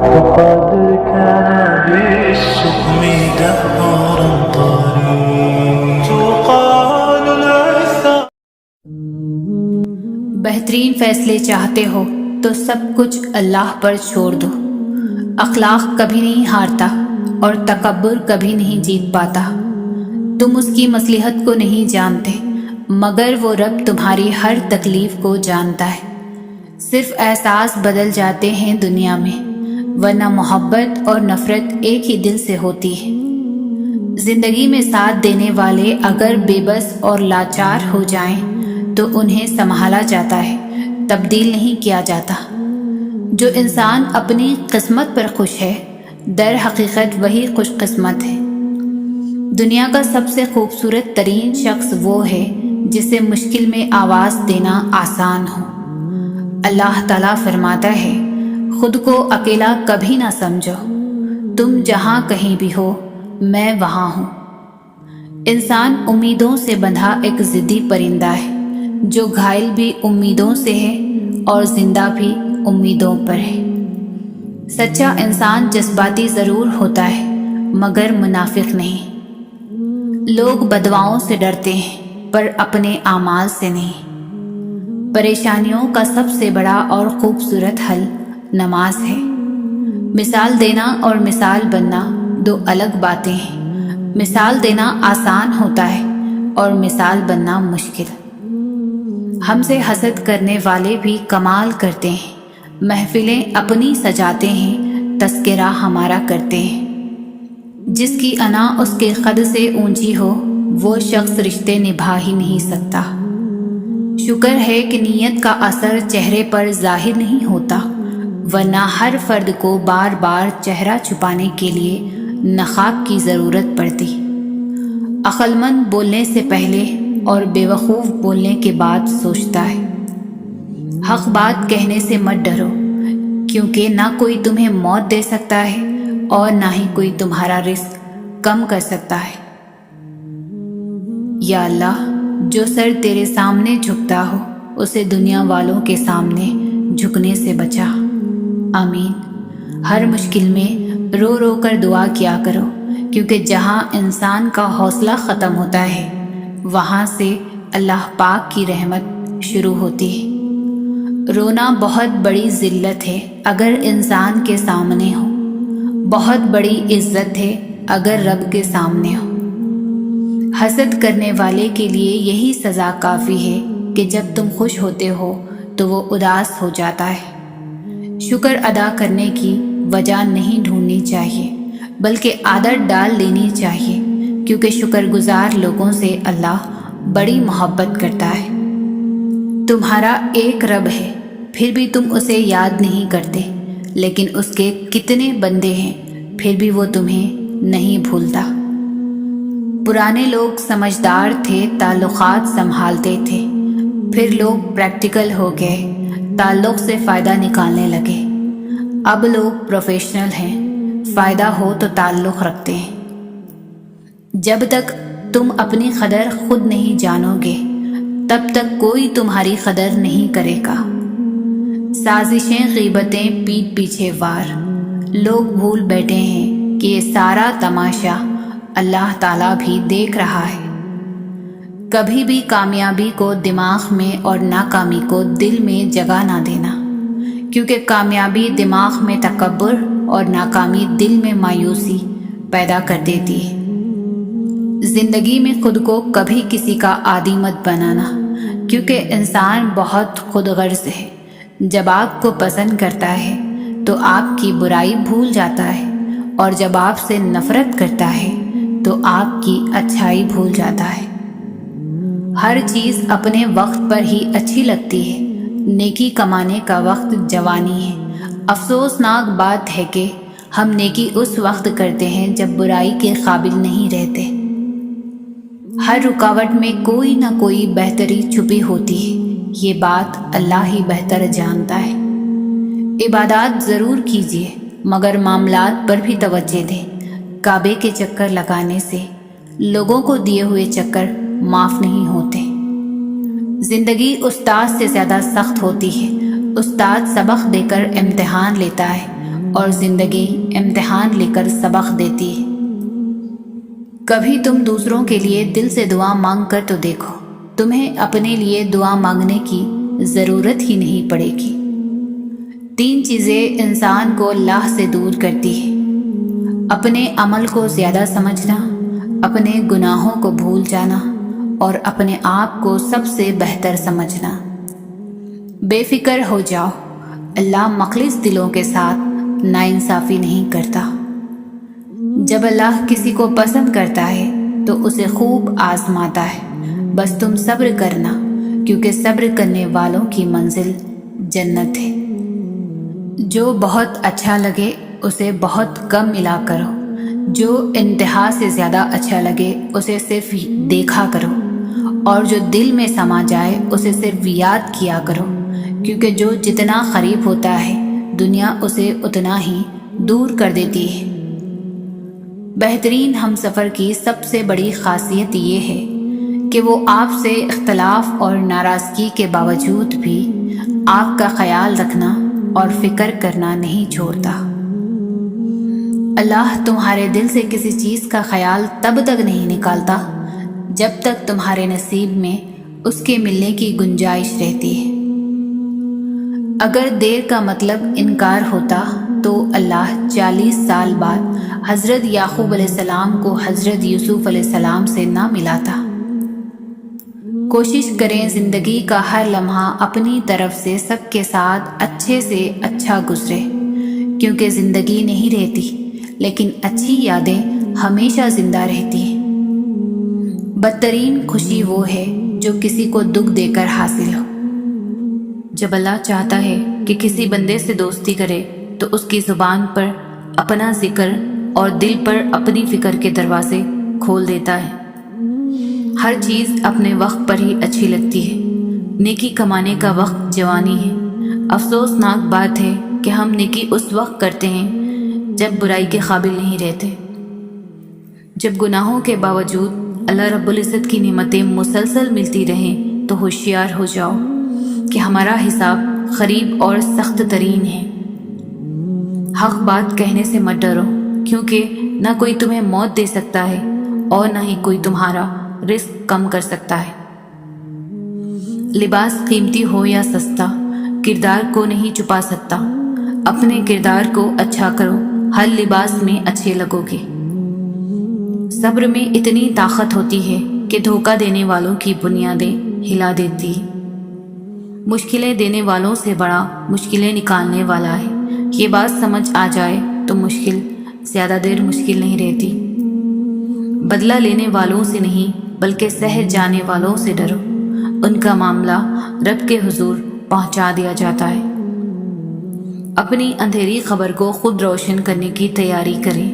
وقد كان بالشؤم دهرا طريق تقال العثار. بہترین فیصلے چاہتے ہو تو سب کچھ اللہ پر چھوڑ دو. اخلاق کبھی نہیں ہارتا اور تکبر کبھی نہیں جیت پاتا. تم اس کی مصلحت کو نہیں جانتے مگر وہ رب تمہاری ہر تکلیف کو جانتا ہے. صرف احساس بدل جاتے ہیں دنیا میں ورنہ محبت اور نفرت ایک ہی دل سے ہوتی ہے. زندگی میں ساتھ دینے والے اگر بے بس اور لاچار ہو جائیں تو انہیں سنبھالا جاتا ہے، تبدیل نہیں کیا جاتا. جو انسان اپنی قسمت پر خوش ہے در حقیقت وہی خوش قسمت ہے. دنیا کا سب سے خوبصورت ترین شخص وہ ہے جسے مشکل میں آواز دینا آسان ہو. اللہ تعالیٰ فرماتا ہے خود کو اکیلا کبھی نہ سمجھو، تم جہاں کہیں بھی ہو میں وہاں ہوں. انسان امیدوں سے بندھا ایک ضدی پرندہ ہے جو گھائل بھی امیدوں سے ہے اور زندہ بھی امیدوں پر ہے. سچا انسان جذباتی ضرور ہوتا ہے مگر منافق نہیں. لوگ بددعاؤں سے ڈرتے ہیں پر اپنے اعمال سے نہیں. پریشانیوں کا سب سے بڑا اور خوبصورت حل نماز ہے. مثال دینا اور مثال بننا دو الگ باتیں ہیں. مثال دینا آسان ہوتا ہے اور مثال بننا مشکل. ہم سے حسد کرنے والے بھی کمال کرتے ہیں. محفلیں اپنی سجاتے ہیں، تذکرہ ہمارا کرتے ہیں. جس کی انا اس کے قد سے اونچی ہو وہ شخص رشتے نبھا ہی نہیں سکتا. شکر ہے کہ نیت کا اثر چہرے پر ظاہر نہیں ہوتا ورنہ ہر فرد کو بار بار چہرہ چھپانے کے لیے نقاب کی ضرورت پڑتی. عقل مند بولنے سے پہلے اور بے وقوف بولنے کے بعد سوچتا ہے. حق بات کہنے سے مت ڈرو کیونکہ نہ کوئی تمہیں موت دے سکتا ہے اور نہ ہی کوئی تمہارا رزق کم کر سکتا ہے. یا اللہ جو سر تیرے سامنے جھکتا ہو اسے دنیا والوں کے سامنے جھکنے سے بچا. آمین. ہر مشکل میں رو رو کر دعا کیا کرو کیونکہ جہاں انسان کا حوصلہ ختم ہوتا ہے وہاں سے اللہ پاک کی رحمت شروع ہوتی ہے. رونا بہت بڑی ذلت ہے اگر انسان کے سامنے ہو، بہت بڑی عزت ہے اگر رب کے سامنے ہو. حسد کرنے والے کے لیے یہی سزا کافی ہے کہ جب تم خوش ہوتے ہو تو وہ اداس ہو جاتا ہے. شکر ادا کرنے کی وجہ نہیں ڈھونڈنی چاہیے بلکہ عادت ڈال لینی چاہیے کیونکہ شکر گزار لوگوں سے اللہ بڑی محبت کرتا ہے. تمہارا ایک رب ہے پھر بھی تم اسے یاد نہیں کرتے، لیکن اس کے کتنے بندے ہیں پھر بھی وہ تمہیں نہیں بھولتا. پرانے لوگ سمجھدار تھے، تعلقات سنبھالتے تھے. پھر لوگ پریکٹیکل ہو گئے، تعلق سے فائدہ نکالنے لگے. اب لوگ پروفیشنل ہیں، فائدہ ہو تو تعلق رکھتے ہیں. جب تک تم اپنی قدر خود نہیں جانو گے تب تک کوئی تمہاری قدر نہیں کرے گا. سازشیں غیبتیں پیٹھ پیچھے وار. لوگ بھول بیٹھے ہیں کہ یہ سارا تماشا اللہ تعالیٰ بھی دیکھ رہا ہے. کبھی بھی کامیابی کو دماغ میں اور ناکامی کو دل میں جگہ نہ دینا کیونکہ کامیابی دماغ میں تکبر اور ناکامی دل میں مایوسی پیدا کر دیتی ہے. زندگی میں خود کو کبھی کسی کا عادی مت بنانا کیونکہ انسان بہت خود غرض ہے. جب آپ کو پسند کرتا ہے تو آپ کی برائی بھول جاتا ہے اور جب آپ سے نفرت کرتا ہے تو آپ کی اچھائی بھول جاتا ہے. ہر چیز اپنے وقت پر ہی اچھی لگتی ہے. نیکی کمانے کا وقت جوانی ہے. افسوسناک بات ہے کہ ہم نیکی اس وقت کرتے ہیں جب برائی کے قابل نہیں رہتے. ہر رکاوٹ میں کوئی نہ کوئی بہتری چھپی ہوتی ہے، یہ بات اللہ ہی بہتر جانتا ہے. عبادات ضرور کیجیے مگر معاملات پر بھی توجہ دیں. کعبے کے چکر لگانے سے لوگوں کو دیے ہوئے چکر معاف نہیں ہوتے. زندگی استاد سے زیادہ سخت ہوتی ہے. استاد سبق دے کر امتحان لیتا ہے اور زندگی امتحان لے کر سبق دیتی ہے۔ کبھی تم دوسروں کے لیے دل سے دعا مانگ کر تو دیکھو، تمہیں اپنے لیے دعا مانگنے کی ضرورت ہی نہیں پڑے گی۔ 3 چیزیں انسان کو اللہ سے دور کرتی ہے: اپنے عمل کو زیادہ سمجھنا، اپنے گناہوں کو بھول جانا، اور اپنے آپ کو سب سے بہتر سمجھنا۔ بے فکر ہو جاؤ، اللہ مخلص دلوں کے ساتھ ناانصافی نہیں کرتا۔ جب اللہ کسی کو پسند کرتا ہے تو اسے خوب آزماتا ہے، بس تم صبر کرنا، کیونکہ صبر کرنے والوں کی منزل جنت ہے۔ جو بہت اچھا لگے اسے بہت کم ملا کرو، جو انتہا سے زیادہ اچھا لگے اسے صرف دیکھا کرو، اور جو دل میں سما جائے اسے صرف یاد کیا کرو، کیونکہ جو جتنا قریب ہوتا ہے دنیا اسے اتنا ہی دور کر دیتی ہے۔ بہترین ہم سفر کی سب سے بڑی خاصیت یہ ہے کہ وہ آپ سے اختلاف اور ناراضگی کے باوجود بھی آپ کا خیال رکھنا اور فکر کرنا نہیں چھوڑتا۔ اللہ تمہارے دل سے کسی چیز کا خیال تب تک نہیں نکالتا جب تک تمہارے نصیب میں اس کے ملنے کی گنجائش رہتی ہے۔ اگر دیر کا مطلب انکار ہوتا تو اللہ 40 سال بعد حضرت یعقوب علیہ السلام کو حضرت یوسف علیہ السلام سے نہ ملاتا۔ کوشش کریں زندگی کا ہر لمحہ اپنی طرف سے سب کے ساتھ اچھے سے اچھا گزرے، کیونکہ زندگی نہیں رہتی لیکن اچھی یادیں ہمیشہ زندہ رہتی ہیں۔ بدترین خوشی وہ ہے جو کسی کو دکھ دے کر حاصل ہو۔ جب اللہ چاہتا ہے کہ کسی بندے سے دوستی کرے تو اس کی زبان پر اپنا ذکر اور دل پر اپنی فکر کے دروازے کھول دیتا ہے۔ ہر چیز اپنے وقت پر ہی اچھی لگتی ہے۔ نیکی کمانے کا وقت جوانی ہے۔ افسوسناک بات ہے کہ ہم نیکی اس وقت کرتے ہیں جب برائی کے قابل نہیں رہتے۔ جب گناہوں کے باوجود اللہ رب العزت کی نعمتیں مسلسل ملتی رہیں تو ہوشیار ہو جاؤ کہ ہمارا حساب قریب اور سخت ترین ہے۔ حق بات کہنے سے مت ڈرو، کیونکہ نہ کوئی تمہیں موت دے سکتا ہے اور نہ ہی کوئی تمہارا رزق کم کر سکتا ہے۔ لباس قیمتی ہو یا سستا، کردار کو نہیں چھپا سکتا۔ اپنے کردار کو اچھا کرو، ہر لباس میں اچھے لگو گے۔ صبر میں اتنی طاقت ہوتی ہے کہ دھوکہ دینے والوں کی بنیادیں ہلا دیتی ہے۔ مشکلیں دینے والوں سے بڑا مشکلیں نکالنے والا ہے۔ یہ بات سمجھ آ جائے تو مشکل زیادہ دیر مشکل نہیں رہتی۔ بدلہ لینے والوں سے نہیں بلکہ سہہ جانے والوں سے ڈرو، ان کا معاملہ رب کے حضور پہنچا دیا جاتا ہے۔ اپنی اندھیری خبر کو خود روشن کرنے کی تیاری کریں۔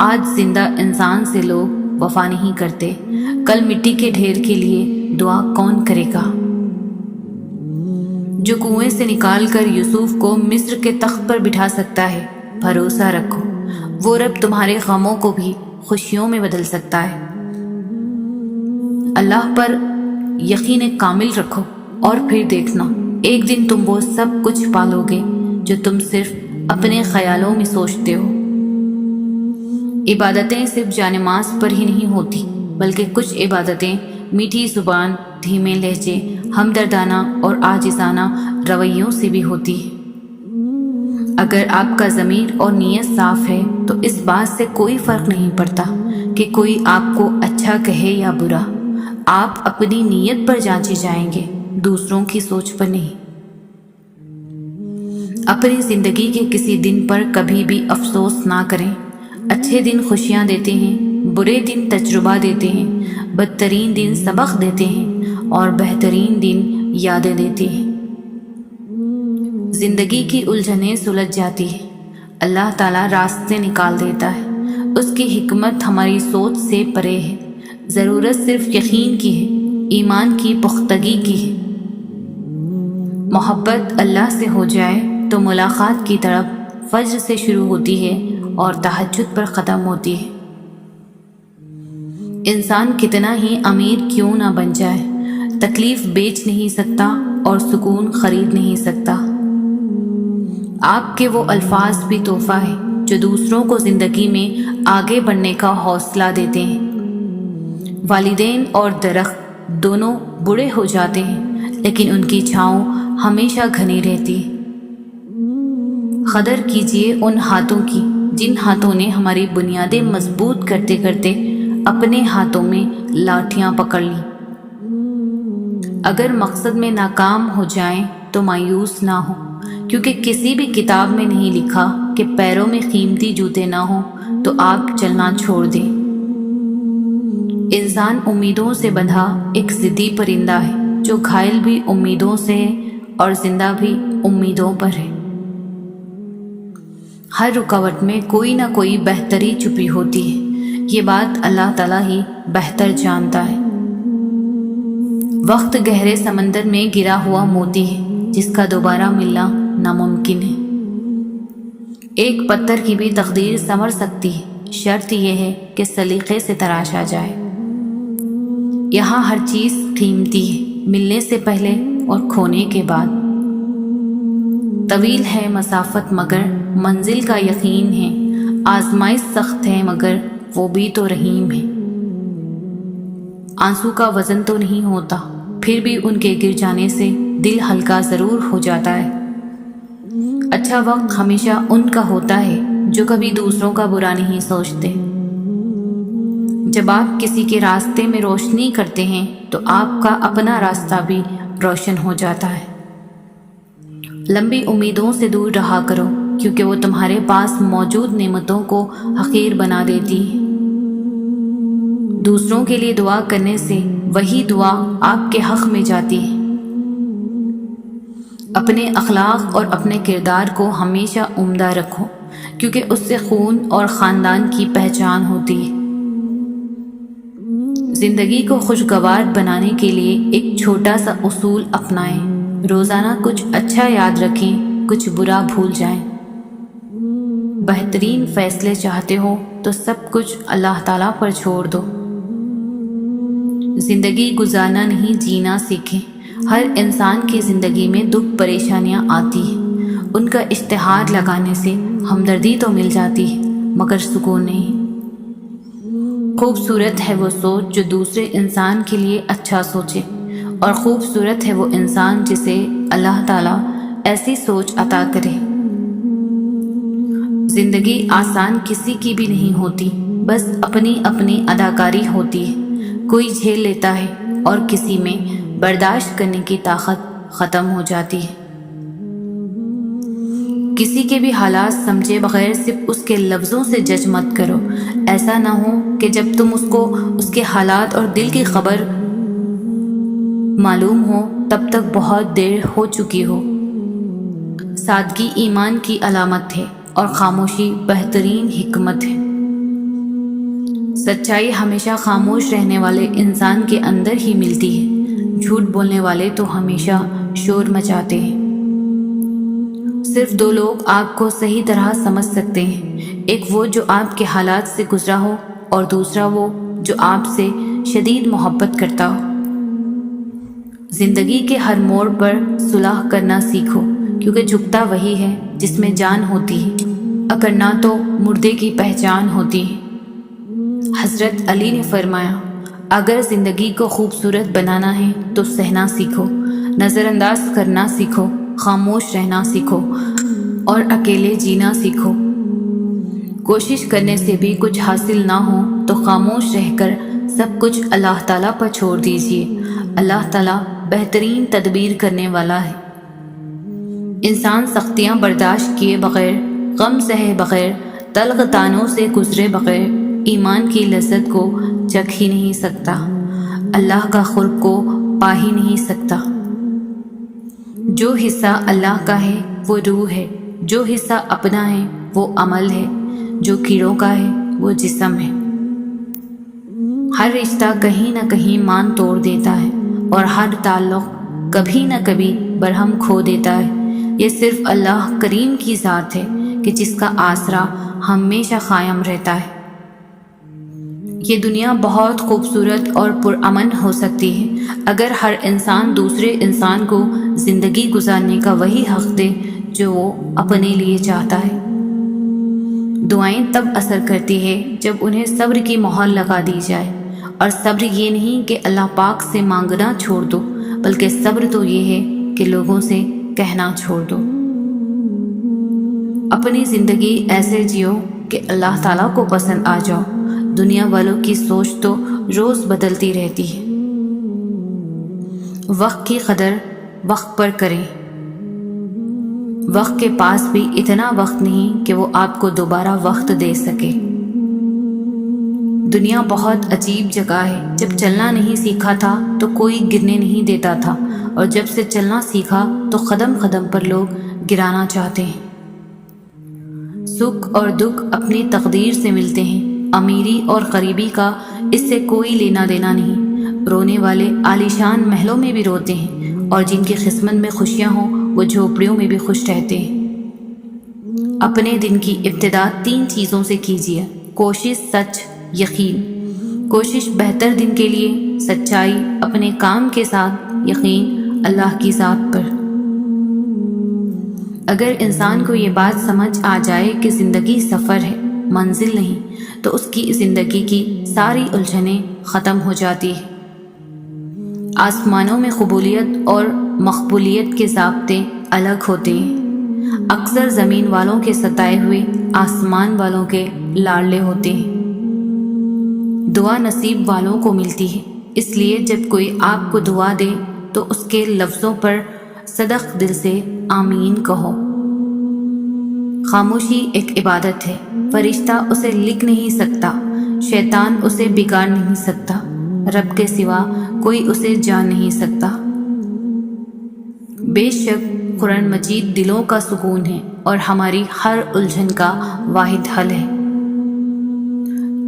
آج زندہ انسان سے لوگ وفا نہیں کرتے، کل مٹی کے ڈھیر کے لیے دعا کون کرے گا؟ جو کنویں سے نکال کر یوسف کو مصر کے تخت پر بٹھا سکتا ہے، بھروسہ رکھو وہ رب تمہارے غموں کو بھی خوشیوں میں بدل سکتا ہے۔ اللہ پر یقین کامل رکھو اور پھر دیکھنا ایک دن تم وہ سب کچھ پالو گے جو تم صرف اپنے خیالوں میں سوچتے ہو۔ عبادتیں صرف جانماز پر ہی نہیں ہوتی، بلکہ کچھ عبادتیں میٹھی زبان، دھیمے لہجے، ہمدردانہ اور عاجزانہ رویوں سے بھی ہوتی ہے۔ اگر آپ کا ضمیر اور نیت صاف ہے تو اس بات سے کوئی فرق نہیں پڑتا کہ کوئی آپ کو اچھا کہے یا برا۔ آپ اپنی نیت پر جانچے جائیں گے، دوسروں کی سوچ پر نہیں۔ اپنی زندگی کے کسی دن پر کبھی بھی افسوس نہ کریں۔ اچھے دن خوشیاں دیتے ہیں، برے دن تجربہ دیتے ہیں، بدترین دن سبق دیتے ہیں اور بہترین دن یادیں دیتے ہیں۔ زندگی کی الجھنیں سلجھ جاتی ہیں، اللہ تعالیٰ راستے نکال دیتا ہے۔ اس کی حکمت ہماری سوچ سے پرے ہے۔ ضرورت صرف یقین کی ہے، ایمان کی پختگی کی ہے۔ محبت اللہ سے ہو جائے تو ملاقات کی طرف فجر سے شروع ہوتی ہے اور تہجد پر ختم ہوتی ہے۔ انسان کتنا ہی امیر کیوں نہ بن جائے، تکلیف بیچ نہیں سکتا اور سکون خرید نہیں سکتا۔ آپ کے وہ الفاظ بھی تحفہ ہے جو دوسروں کو زندگی میں آگے بڑھنے کا حوصلہ دیتے ہیں۔ والدین اور درخت دونوں بوڑھے ہو جاتے ہیں لیکن ان کی چھاؤں ہمیشہ گھنی رہتی ہے۔ قدر کیجیے ان ہاتھوں کی جن ہاتھوں نے ہماری بنیادیں مضبوط کرتے کرتے اپنے ہاتھوں میں لاٹھیاں پکڑ لی۔ اگر مقصد میں ناکام ہو جائیں تو مایوس نہ ہو، کیونکہ کسی بھی کتاب میں نہیں لکھا کہ پیروں میں قیمتی جوتے نہ ہوں تو آپ چلنا چھوڑ دیں۔ انسان امیدوں سے بندھا ایک ضدی پرندہ ہے جو گھائل بھی امیدوں سے ہے اور زندہ بھی امیدوں پر ہے۔ ہر رکاوٹ میں کوئی نہ کوئی بہتری چھپی ہوتی ہے، یہ بات اللہ تعالیٰ ہی بہتر جانتا ہے۔ وقت گہرے سمندر میں گرا ہوا موتی ہے جس کا دوبارہ ملنا ناممکن ہے۔ ایک پتھر کی بھی تقدیر سنور سکتی ہے، شرط یہ ہے کہ سلیقے سے تراشا جائے۔ یہاں ہر چیز قیمتی ہے، ملنے سے پہلے اور کھونے کے بعد۔ طویل ہے مسافت مگر منزل کا یقین ہے، آزمائش سخت ہے مگر وہ بھی تو رحیم ہے۔ آنسو کا وزن تو نہیں ہوتا، پھر بھی ان کے گر جانے سے دل ہلکا ضرور ہو جاتا ہے۔ اچھا وقت ہمیشہ ان کا ہوتا ہے جو کبھی دوسروں کا برا نہیں سوچتے۔ جب آپ کسی کے راستے میں روشنی کرتے ہیں تو آپ کا اپنا راستہ بھی روشن ہو جاتا ہے۔ لمبی امیدوں سے دور رہا کرو کیونکہ وہ تمہارے پاس موجود نعمتوں کو حقیر بنا دیتی ہے۔ دوسروں کے لیے دعا کرنے سے وہی دعا آپ کے حق میں جاتی ہے۔ اپنے اخلاق اور اپنے کردار کو ہمیشہ عمدہ رکھو کیونکہ اس سے خون اور خاندان کی پہچان ہوتی ہے۔ زندگی کو خوشگوار بنانے کے لیے ایک چھوٹا سا اصول اپنائیں، روزانہ کچھ اچھا یاد رکھیں، کچھ برا بھول جائیں۔ بہترین فیصلے چاہتے ہو تو سب کچھ اللہ تعالیٰ پر چھوڑ دو۔ زندگی گزارنا نہیں جینا سیکھیں۔ ہر انسان کی زندگی میں دکھ پریشانیاں آتی ہیں، ان کا اشتہار لگانے سے ہمدردی تو مل جاتی ہے مگر سکون نہیں۔ خوبصورت ہے وہ سوچ جو دوسرے انسان کے لیے اچھا سوچے، اور خوبصورت ہے وہ انسان جسے اللہ تعالیٰ ایسی سوچ عطا کرے۔ زندگی آسان کسی کی بھی نہیں ہوتی، بس اپنی اپنی اداکاری ہوتی ہے۔ کوئی جھیل لیتا ہے اور کسی میں برداشت کرنے کی طاقت ختم ہو جاتی ہے۔ کسی کے بھی حالات سمجھے بغیر صرف اس کے لفظوں سے جج مت کرو۔ ایسا نہ ہو کہ جب تم اس کو اس کے حالات اور دل کی خبر معلوم ہو تب تک بہت دیر ہو چکی ہو۔ سادگی ایمان کی علامت ہے اور خاموشی بہترین حکمت ہے۔ سچائی ہمیشہ خاموش رہنے والے انسان کے اندر ہی ملتی ہے، جھوٹ بولنے والے تو ہمیشہ شور مچاتے ہیں۔ صرف دو لوگ آپ کو صحیح طرح سمجھ سکتے ہیں، ایک وہ جو آپ کے حالات سے گزرا ہو اور دوسرا وہ جو آپ سے شدید محبت کرتا ہو۔ زندگی کے ہر موڑ پر صلح کرنا سیکھو کیونکہ جھکتا وہی ہے جس میں جان ہوتی ہے، اکڑنا تو مردے کی پہچان ہوتی ہے۔ حضرت علی نے فرمایا، اگر زندگی کو خوبصورت بنانا ہے تو سہنا سیکھو، نظر انداز کرنا سیکھو، خاموش رہنا سیکھو اور اکیلے جینا سیکھو۔ کوشش کرنے سے بھی کچھ حاصل نہ ہو تو خاموش رہ کر سب کچھ اللہ تعالیٰ پر چھوڑ دیجیے۔ اللہ تعالیٰ بہترین تدبیر کرنے والا ہے۔ انسان سختیاں برداشت کیے بغیر، غم سہے بغیر، تلخ طعنوں سے گزرے بغیر ایمان کی لذت کو چکھ ہی نہیں سکتا، اللہ کا قرب کو پا ہی نہیں سکتا۔ جو حصہ اللہ کا ہے وہ روح ہے، جو حصہ اپنا ہے وہ عمل ہے، جو کیڑوں کا ہے وہ جسم ہے۔ ہر رشتہ کہیں نہ کہیں مان توڑ دیتا ہے اور ہر تعلق کبھی نہ کبھی برہم کھو دیتا ہے۔ یہ صرف اللہ کریم کی ذات ہے کہ جس کا آسرا ہمیشہ قائم رہتا ہے۔ یہ دنیا بہت خوبصورت اور پرامن ہو سکتی ہے اگر ہر انسان دوسرے انسان کو زندگی گزارنے کا وہی حق دے جو وہ اپنے لیے چاہتا ہے۔ دعائیں تب اثر کرتی ہے جب انہیں صبر کی مہر لگا دی جائے، اور صبر یہ نہیں کہ اللہ پاک سے مانگنا چھوڑ دو، بلکہ صبر تو یہ ہے کہ لوگوں سے کہنا چھوڑ دو۔ اپنی زندگی ایسے جیو کہ اللہ تعالیٰ کو پسند آ جاؤ۔ دنیا والوں کی سوچ تو روز بدلتی رہتی ہے۔ وقت کی قدر وقت پر کریں۔ وقت کے پاس بھی اتنا وقت نہیں کہ وہ آپ کو دوبارہ وقت دے سکے۔ دنیا بہت عجیب جگہ ہے۔ جب چلنا نہیں سیکھا تھا تو کوئی گرنے نہیں دیتا تھا، اور جب سے چلنا سیکھا تو قدم قدم پر لوگ گرانا چاہتے ہیں۔ سکھ اور دکھ اپنی تقدیر سے ملتے ہیں۔ امیری اور غریبی کا اس سے کوئی لینا دینا نہیں۔ رونے والے عالیشان محلوں میں بھی روتے ہیں، اور جن کی قسمت میں خوشیاں ہوں وہ جھوپڑیوں میں بھی خوش رہتے ہیں۔ اپنے دن کی ابتدا 3 چیزوں سے کیجیے: کوشش، سچ، یقین۔ کوشش بہتر دن کے لیے، سچائی اپنے کام کے ساتھ، یقین اللہ کی ذات پر۔ اگر انسان کو یہ بات سمجھ آ جائے کہ زندگی سفر ہے، منزل نہیں، تو اس کی زندگی کی ساری الجھنیں ختم ہو جاتی ہیں۔ آسمانوں میں قبولیت اور مقبولیت کے ضابطے الگ ہوتے ہیں۔ اکثر زمین والوں کے ستائے ہوئے آسمان والوں کے لاڈلے ہوتے ہیں۔ دعا نصیب والوں کو ملتی ہے، اس لیے جب کوئی آپ کو دعا دے تو اس کے لفظوں پر صدق دل سے آمین کہو۔ خاموشی ایک عبادت ہے۔ فرشتہ اسے لکھ نہیں سکتا، شیطان اسے بگاڑ نہیں سکتا، رب کے سوا کوئی اسے جان نہیں سکتا۔ بے شک قرآن مجید دلوں کا سکون ہے اور ہماری ہر الجھن کا واحد حل ہے۔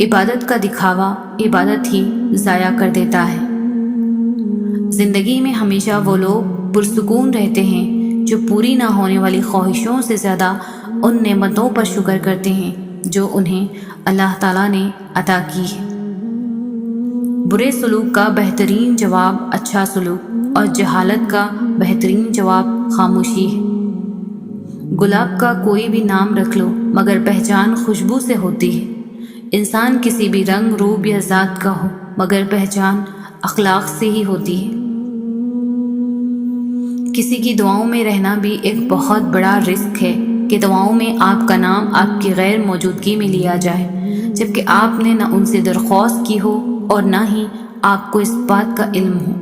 عبادت کا دکھاوا عبادت ہی ضائع کر دیتا ہے۔ زندگی میں ہمیشہ وہ لوگ پرسکون رہتے ہیں جو پوری نہ ہونے والی خواہشوں سے زیادہ ان نعمتوں پر شکر کرتے ہیں جو انہیں اللہ تعالیٰ نے عطا کی ہے۔ برے سلوک کا بہترین جواب اچھا سلوک، اور جہالت کا بہترین جواب خاموشی ہے۔ گلاب کا کوئی بھی نام رکھ لو مگر پہچان خوشبو سے ہوتی ہے۔ انسان کسی بھی رنگ، روپ یا ذات کا ہو مگر پہچان اخلاق سے ہی ہوتی ہے۔ کسی کی دعاؤں میں رہنا بھی ایک بہت بڑا رزق ہے کہ دعاؤں میں آپ کا نام آپ کی غیر موجودگی میں لیا جائے، جبکہ آپ نے نہ ان سے درخواست کی ہو اور نہ ہی آپ کو اس بات کا علم ہو۔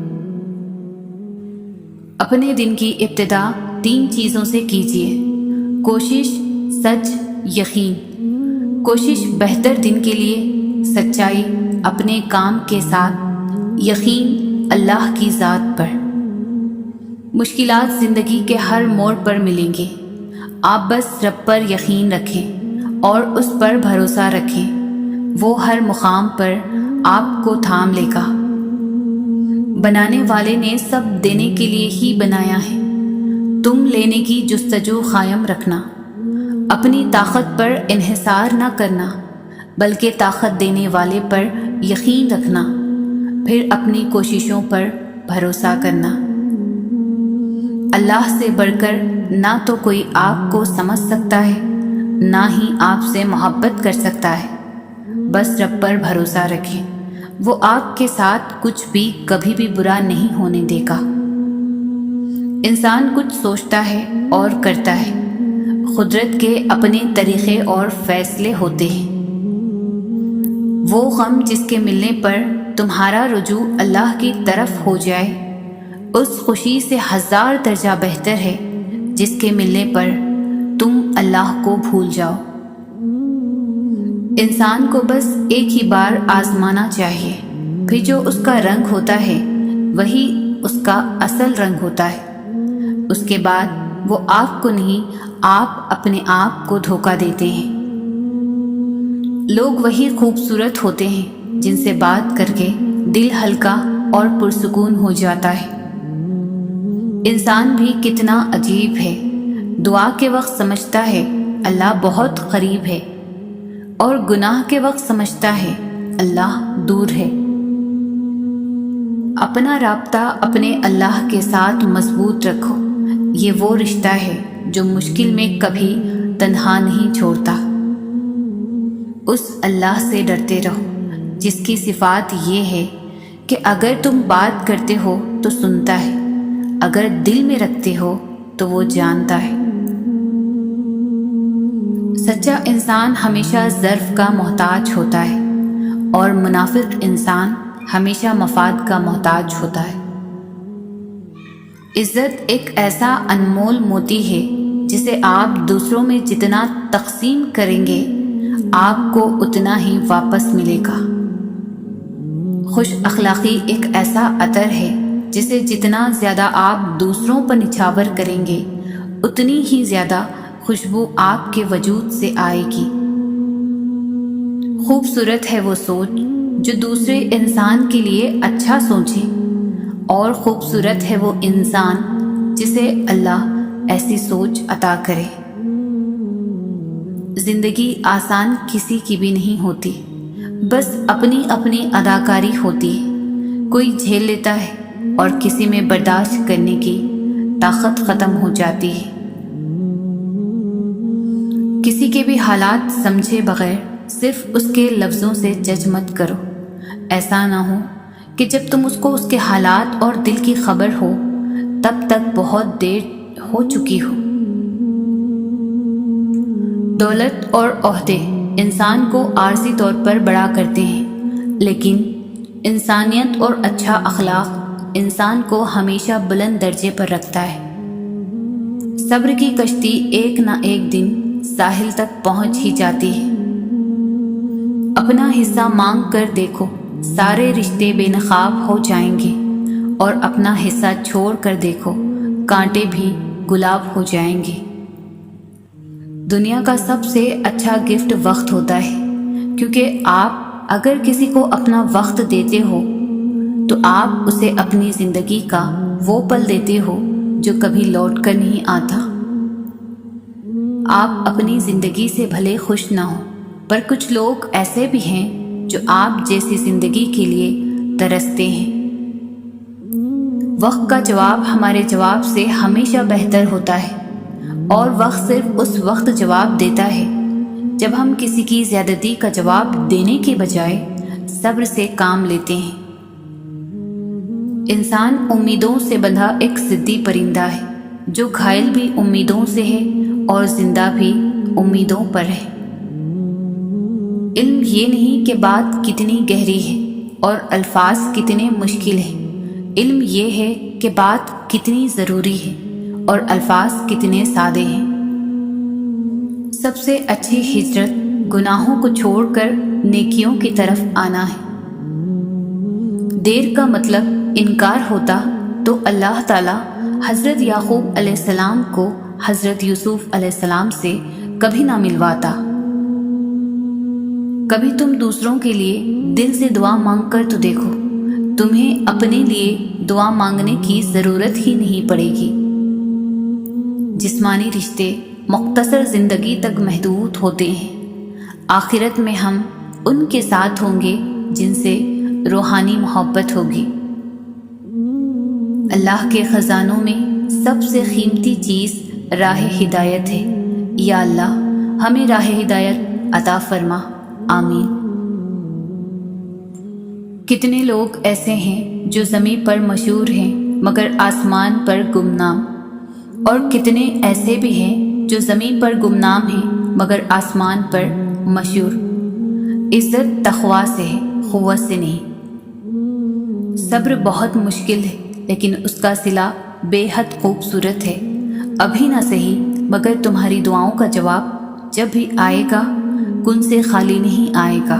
اپنے دن کی ابتدا 3 چیزوں سے کیجیے: کوشش، سچ، یقین۔ کوشش بہتر دن کے لیے، سچائی اپنے کام کے ساتھ، یقین اللہ کی ذات پر۔ مشکلات زندگی کے ہر موڑ پر ملیں گے، آپ بس رب پر یقین رکھیں اور اس پر بھروسہ رکھیں، وہ ہر مقام پر آپ کو تھام لے گا۔ بنانے والے نے سب دینے کے لیے ہی بنایا ہے، تم لینے کی جستجو قائم رکھنا۔ اپنی طاقت پر انحصار نہ کرنا بلکہ طاقت دینے والے پر یقین رکھنا، پھر اپنی کوششوں پر بھروسہ کرنا۔ اللہ سے بڑھ کر نہ تو کوئی آپ کو سمجھ سکتا ہے، نہ ہی آپ سے محبت کر سکتا ہے۔ بس رب پر بھروسہ رکھیں، وہ آپ کے ساتھ کچھ بھی کبھی بھی برا نہیں ہونے دے گا۔ انسان کچھ سوچتا ہے اور کرتا ہے، قدرت کے اپنے طریقے اور فیصلے ہوتے ہیں۔ وہ غم جس کے ملنے پر تمہارا رجوع اللہ کی طرف ہو جائے، اس خوشی سے 1000 درجہ بہتر ہے جس کے ملنے پر تم اللہ کو بھول جاؤ۔ انسان کو بس ایک ہی بار آزمانا چاہیے، پھر جو اس کا رنگ ہوتا ہے وہی اس کا اصل رنگ ہوتا ہے۔ اس کے بعد وہ آپ کو نہیں، آپ اپنے آپ کو دھوکہ دیتے ہیں۔ لوگ وہی خوبصورت ہوتے ہیں جن سے بات کر کے دل ہلکا اور پرسکون ہو جاتا ہے۔ انسان بھی کتنا عجیب ہے، دعا کے وقت سمجھتا ہے اللہ بہت قریب ہے، اور گناہ کے وقت سمجھتا ہے اللہ دور ہے۔ اپنا رابطہ اپنے اللہ کے ساتھ مضبوط رکھو، یہ وہ رشتہ ہے جو مشکل میں کبھی تنہا نہیں چھوڑتا۔ اس اللہ سے ڈرتے رہو جس کی صفات یہ ہے کہ اگر تم بات کرتے ہو تو سنتا ہے، اگر دل میں رکھتے ہو تو وہ جانتا ہے۔ سچا انسان ہمیشہ ظرف کا محتاج ہوتا ہے اور منافق انسان ہمیشہ مفاد کا محتاج ہوتا ہے۔ عزت ایک ایسا انمول موتی ہے جسے آپ دوسروں میں جتنا تقسیم کریں گے آپ کو اتنا ہی واپس ملے گا۔ خوش اخلاقی ایک ایسا عطر ہے جسے جتنا زیادہ آپ دوسروں پر نچھاور کریں گے اتنی ہی زیادہ خوشبو آپ کے وجود سے آئے گی۔ خوبصورت ہے وہ سوچ جو دوسرے انسان کے لیے اچھا سوچے، اور خوبصورت ہے وہ انسان جسے اللہ ایسی سوچ عطا کرے۔ زندگی آسان کسی کی بھی نہیں ہوتی، بس اپنی اپنی اداکاری ہوتی ہے۔ کوئی جھیل لیتا ہے اور کسی میں برداشت کرنے کی طاقت ختم ہو جاتی ہے۔ کسی کے بھی حالات سمجھے بغیر صرف اس کے لفظوں سے جج مت کرو۔ ایسا نہ ہو کہ جب تم اس کو اس کے حالات اور دل کی خبر ہو تب تک بہت دیر ہو چکی ہو۔ دولت اور عہدے انسان کو عارضی طور پر بڑا کرتے ہیں، لیکن انسانیت اور اچھا اخلاق انسان کو ہمیشہ بلند درجے پر رکھتا ہے۔ صبر کی کشتی ایک نہ ایک دن ساحل تک پہنچ ہی جاتی ہے۔ اپنا حصہ مانگ کر دیکھو، سارے رشتے بے نقاب ہو جائیں گے، اور اپنا حصہ چھوڑ کر دیکھو، کانٹے بھی گلاب ہو جائیں گے۔ دنیا کا سب سے اچھا گفٹ وقت ہوتا ہے، کیونکہ آپ اگر کسی کو اپنا وقت دیتے ہو تو آپ اسے اپنی زندگی کا وہ پل دیتے ہو جو کبھی لوٹ کر نہیں آتا۔ آپ اپنی زندگی سے بھلے خوش نہ ہو، پر کچھ لوگ ایسے بھی ہیں جو آپ جیسی زندگی کے لیے ترستے ہیں۔ وقت کا جواب ہمارے جواب سے ہمیشہ بہتر ہوتا ہے، اور وقت صرف اس وقت جواب دیتا ہے جب ہم کسی کی زیادتی کا جواب دینے کے بجائے صبر سے کام لیتے ہیں۔ انسان امیدوں سے بندھا ایک ضدی پرندہ ہے جو گھائل بھی امیدوں سے ہے اور زندہ بھی امیدوں پر ہے۔ علم یہ نہیں کہ بات کتنی گہری ہے اور الفاظ کتنے مشکل ہیں، علم یہ ہے کہ بات کتنی ضروری ہے اور الفاظ کتنے سادے ہیں۔ سب سے اچھی ہجرت گناہوں کو چھوڑ کر نیکیوں کی طرف آنا ہے۔ دیر کا مطلب انکار ہوتا تو اللہ تعالیٰ حضرت یعقوب علیہ السلام کو حضرت یوسف علیہ السلام سے کبھی نہ ملواتا۔ کبھی تم دوسروں کے لیے دل سے دعا مانگ کر تو دیکھو، تمہیں اپنے لیے دعا مانگنے کی ضرورت ہی نہیں پڑے گی۔ جسمانی رشتے مختصر زندگی تک محدود ہوتے ہیں، آخرت میں ہم ان کے ساتھ ہوں گے جن سے روحانی محبت ہوگی۔ اللہ کے خزانوں میں سب سے قیمتی چیز راہ ہدایت ہے۔ یا اللہ ہمیں راہ ہدایت عطا فرما، آمین۔ کتنے لوگ ایسے ہیں جو زمین پر مشہور ہیں مگر آسمان پر گمنام، اور کتنے ایسے بھی ہیں جو زمین پر گمنام ہیں مگر آسمان پر مشہور۔ عزت تقویٰ سے ہے، قوت سے نہیں۔ صبر بہت مشکل ہے لیکن اس کا صلہ بے حد خوبصورت ہے۔ ابھی نہ صحیح مگر تمہاری دعاؤں کا جواب جب بھی آئے گا کن سے خالی نہیں آئے گا۔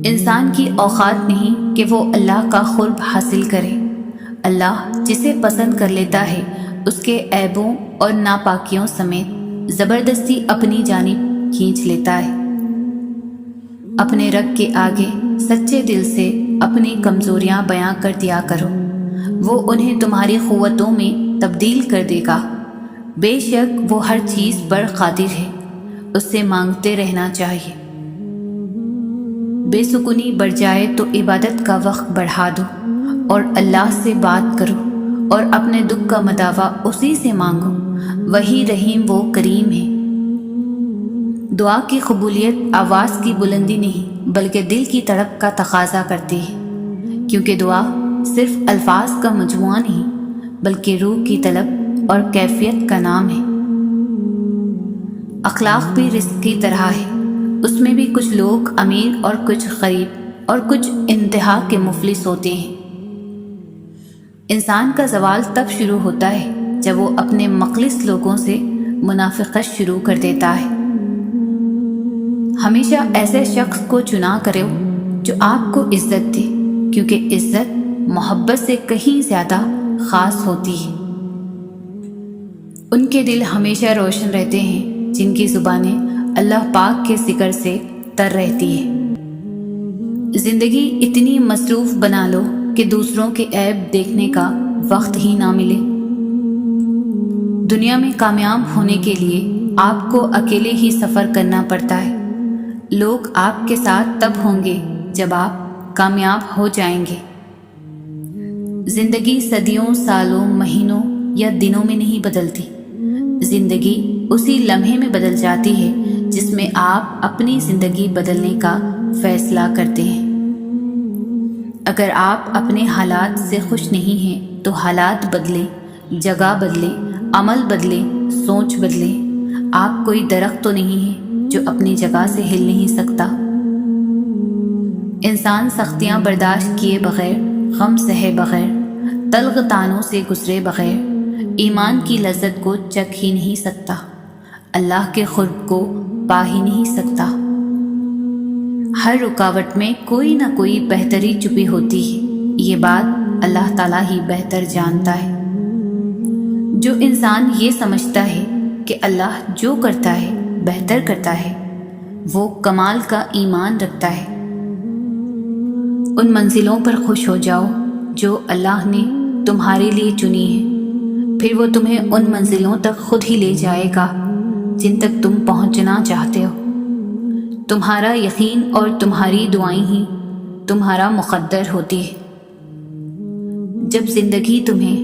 انسان کی اوقات نہیں کہ وہ اللہ کا قرب حاصل کرے۔ اللہ جسے پسند کر لیتا ہے اس کے عیبوں اور ناپاکیوں سمیت زبردستی اپنی جانب کھینچ لیتا ہے۔ اپنے رب کے آگے سچے دل سے اپنی کمزوریاں بیاں کر دیا کرو، وہ انہیں تمہاری قوتوں میں تبدیل کر دے گا۔ بے شک وہ ہر چیز پر قادر ہے، اس سے مانگتے رہنا چاہیے۔ بے سکونی بڑھ جائے تو عبادت کا وقت بڑھا دو اور اللہ سے بات کرو اور اپنے دکھ کا مداوع اسی سے مانگو۔ وہی رحیم و کریم ہے۔ دعا کی قبولیت آواز کی بلندی نہیں بلکہ دل کی تڑپ کا تقاضا کرتی ہے، کیونکہ دعا صرف الفاظ کا مجموعہ نہیں بلکہ روح کی طلب اور کیفیت کا نام ہے۔ اخلاق بھی رزق کی طرح ہے، اس میں بھی کچھ لوگ امیر اور کچھ غریب اور کچھ انتہا کے مفلس ہوتے ہیں۔ انسان کا زوال تب شروع ہوتا ہے جب وہ اپنے مخلص لوگوں سے منافقت شروع کر دیتا ہے۔ ہمیشہ ایسے شخص کو چنا کرو جو آپ کو عزت دے، کیونکہ عزت محبت سے کہیں زیادہ خاص ہوتی ہے۔ ان کے دل ہمیشہ روشن رہتے ہیں جن کی زبانیں اللہ پاک کے ذکر سے تر رہتی ہے۔ زندگی اتنی مصروف بنا لو کہ دوسروں کے عیب دیکھنے کا وقت ہی نہ ملے۔ دنیا میں کامیاب ہونے کے لیے آپ کو اکیلے ہی سفر کرنا پڑتا ہے۔ لوگ آپ کے ساتھ تب ہوں گے جب آپ کامیاب ہو جائیں گے۔ زندگی صدیوں، سالوں، مہینوں یا دنوں میں نہیں بدلتی، زندگی اسی لمحے میں بدل جاتی ہے جس میں آپ اپنی زندگی بدلنے کا فیصلہ کرتے ہیں۔ اگر آپ اپنے حالات سے خوش نہیں ہیں تو حالات بدلیں، جگہ بدلیں، عمل بدلیں، سوچ بدلیں۔ آپ کوئی درخت تو نہیں ہے جو اپنی جگہ سے ہل نہیں سکتا۔ انسان سختیاں برداشت کیے بغیر، غم سہے بغیر، تلخ طعنوں سے گزرے بغیر ایمان کی لذت کو چکھ ہی نہیں سکتا، اللہ کے قرب کو پا ہی نہیں سکتا۔ ہر رکاوٹ میں کوئی نہ کوئی بہتری چھپی ہوتی ہے، یہ بات اللہ تعالیٰ ہی بہتر جانتا ہے۔ جو انسان یہ سمجھتا ہے کہ اللہ جو کرتا ہے بہتر کرتا ہے، وہ کمال کا ایمان رکھتا ہے۔ ان منزلوں پر خوش ہو جاؤ جو اللہ نے تمہارے لیے چنی ہے، پھر وہ تمہیں ان منزلوں تک خود ہی لے جائے گا جن تک تم پہنچنا چاہتے ہو۔ تمہارا یقین اور تمہاری دعائیں ہی تمہارا مقدر ہوتی ہے۔ جب زندگی تمہیں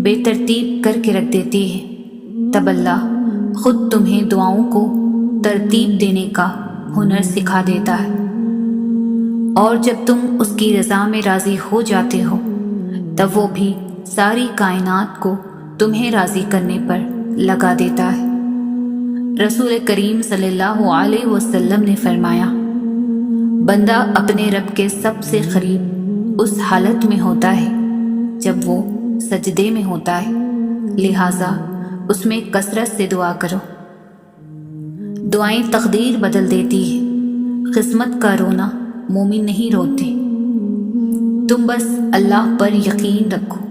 بے ترتیب کر کے رکھ دیتی ہے تب اللہ خود تمہیں دعاؤں کو ترتیب دینے کا ہنر سکھا دیتا ہے، اور جب تم اس کی رضا میں راضی ہو جاتے ہو تب وہ بھی ساری کائنات کو تمہیں راضی کرنے پر لگا دیتا ہے۔ رسول کریم صلی اللہ علیہ وسلم نے فرمایا، بندہ اپنے رب کے سب سے قریب اس حالت میں ہوتا ہے جب وہ سجدے میں ہوتا ہے، لہٰذا اس میں کثرت سے دعا کرو۔ دعائیں تقدیر بدل دیتی ہے، قسمت کا رونا مومن نہیں روتے۔ تم بس اللہ پر یقین رکھو،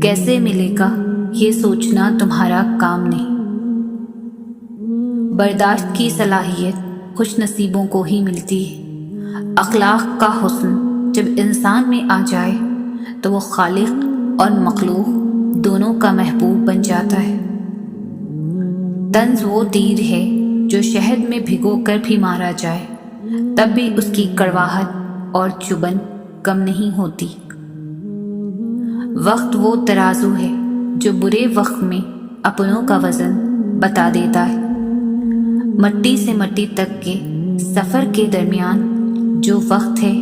کیسے ملے گا یہ سوچنا تمہارا کام نہیں۔ برداشت کی صلاحیت خوش نصیبوں کو ہی ملتی ہے۔ اخلاق کا حسن جب انسان میں آ جائے تو وہ خالق اور مخلوق دونوں کا محبوب بن جاتا ہے۔ طنز وہ تیر ہے جو شہد میں بھگو کر بھی مارا جائے تب بھی اس کی کڑواہٹ اور چبھن کم نہیں ہوتی۔ وقت وہ ترازو ہے جو برے وقت میں اپنوں کا وزن بتا دیتا ہے۔ مٹی سے مٹی تک کے سفر کے درمیان جو وقت ہے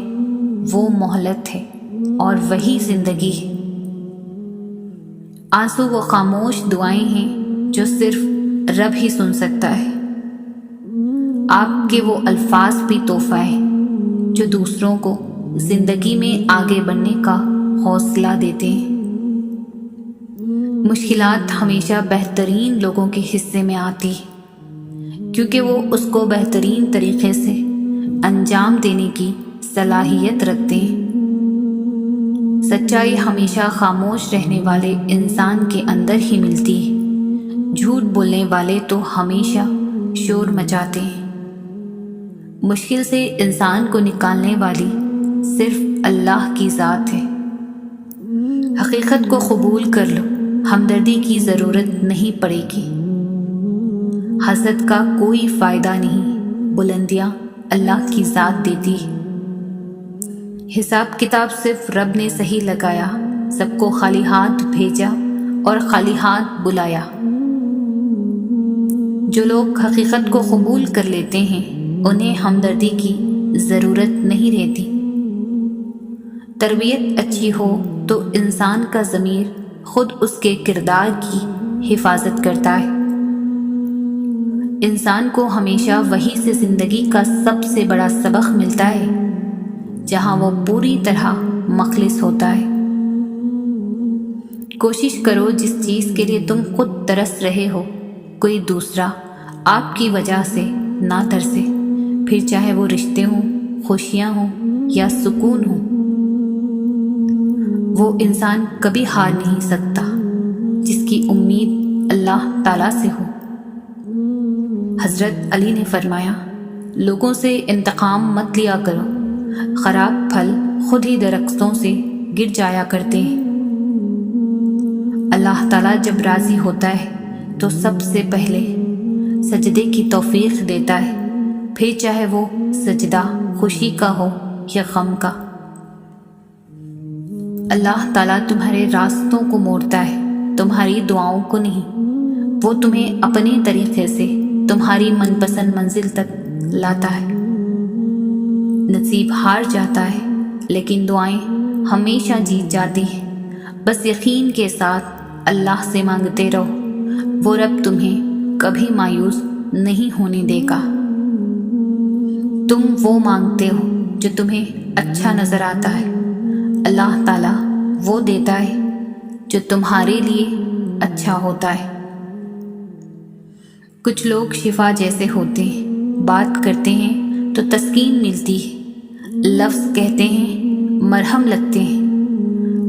وہ مہلت ہے اور وہی زندگی ہے۔ آنسو وہ خاموش دعائیں ہیں جو صرف رب ہی سن سکتا ہے۔ آپ کے وہ الفاظ بھی تحفہ ہیں جو دوسروں کو زندگی میں آگے بڑھنے کا حوصلہ دیتے ہیں۔ مشکلات ہمیشہ بہترین لوگوں کے حصے میں آتی ہیں کیونکہ وہ اس کو بہترین طریقے سے انجام دینے کی صلاحیت رکھتے ہیں۔ سچائی ہمیشہ خاموش رہنے والے انسان کے اندر ہی ملتی ہے، جھوٹ بولنے والے تو ہمیشہ شور مچاتے ہیں۔ مشکل سے انسان کو نکالنے والی صرف اللہ کی ذات ہے۔ حقیقت کو قبول کر لو، ہمدردی کی ضرورت نہیں پڑے گی۔ حسد کا کوئی فائدہ نہیں، بلندیاں اللہ کی ذات دیتی ہے۔ حساب کتاب صرف رب نے صحیح لگایا، سب کو خالی ہاتھ بھیجا اور خالی ہاتھ بلایا۔ جو لوگ حقیقت کو قبول کر لیتے ہیں انہیں ہمدردی کی ضرورت نہیں رہتی۔ تربیت اچھی ہو تو انسان کا ضمیر خود اس کے کردار کی حفاظت کرتا ہے۔ انسان کو ہمیشہ وہی سے زندگی کا سب سے بڑا سبق ملتا ہے جہاں وہ پوری طرح مخلص ہوتا ہے۔ کوشش کرو جس چیز کے لیے تم خود ترس رہے ہو کوئی دوسرا آپ کی وجہ سے نہ ترسے، پھر چاہے وہ رشتے ہوں، خوشیاں ہوں یا سکون ہوں۔ وہ انسان کبھی ہار نہیں سکتا جس کی امید اللہ تعالیٰ سے ہو۔ حضرت علی نے فرمایا، لوگوں سے انتقام مت لیا کرو، خراب پھل خود ہی درختوں سے گر جایا کرتے ہیں۔ اللہ تعالیٰ جب راضی ہوتا ہے تو سب سے پہلے سجدے کی توفیق دیتا ہے، پھر چاہے وہ سجدہ خوشی کا ہو یا غم کا۔ اللہ تعالیٰ تمہارے راستوں کو موڑتا ہے، تمہاری دعاؤں کو نہیں۔ وہ تمہیں اپنے طریقے سے تمہاری من پسند منزل تک لاتا ہے۔ نصیب ہار جاتا ہے لیکن دعائیں ہمیشہ جیت جاتی ہیں۔ بس یقین کے ساتھ اللہ سے مانگتے رہو، وہ رب تمہیں کبھی مایوس نہیں ہونے دے گا۔ تم وہ مانگتے ہو جو تمہیں اچھا نظر آتا ہے، اللہ تعالیٰ وہ دیتا ہے جو تمہارے لیے اچھا ہوتا ہے۔ کچھ لوگ شفا جیسے ہوتے ہیں، بات کرتے ہیں تو تسکین ملتی ہے، لفظ کہتے ہیں مرہم لگتے ہیں۔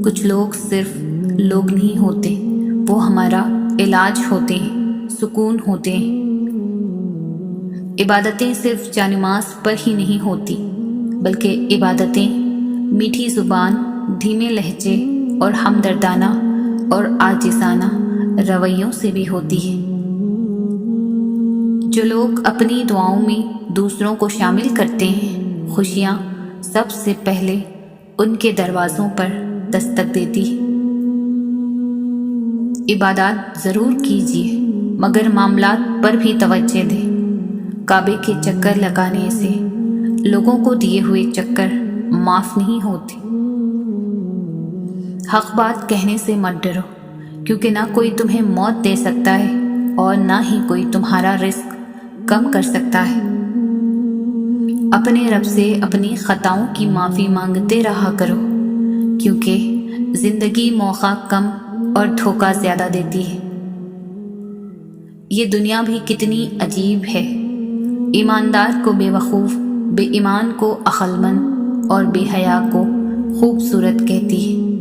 کچھ لوگ صرف لوگ نہیں ہوتے، وہ ہمارا علاج ہوتے ہیں، سکون ہوتے ہیں۔ عبادتیں صرف جانماز پر ہی نہیں ہوتی بلکہ عبادتیں میٹھی زبان، دھیمے لہجے اور ہمدردانہ اور عاجزانہ رویوں سے بھی ہوتی ہے۔ جو لوگ اپنی دعاؤں میں دوسروں کو شامل کرتے ہیں، خوشیاں سب سے پہلے ان کے دروازوں پر دستک دیتی ہے۔ عبادات ضرور کیجیے مگر معاملات پر بھی توجہ دیں۔ کعبے کے چکر لگانے سے لوگوں کو دیے ہوئے چکر معاف نہیں ہوتے۔ حق بات کہنے سے مت ڈرو، کیونکہ نہ کوئی تمہیں موت دے سکتا ہے اور نہ ہی کوئی تمہارا رزق کم کر سکتا ہے۔ اپنے رب سے اپنی خطاؤں کی معافی مانگتے رہا کرو، کیونکہ زندگی موقع کم اور دھوکہ زیادہ دیتی ہے۔ یہ دنیا بھی کتنی عجیب ہے، ایماندار کو بے وقوف، بے ایمان کو عقل مند اور بے حیا کو خوبصورت کہتی ہے۔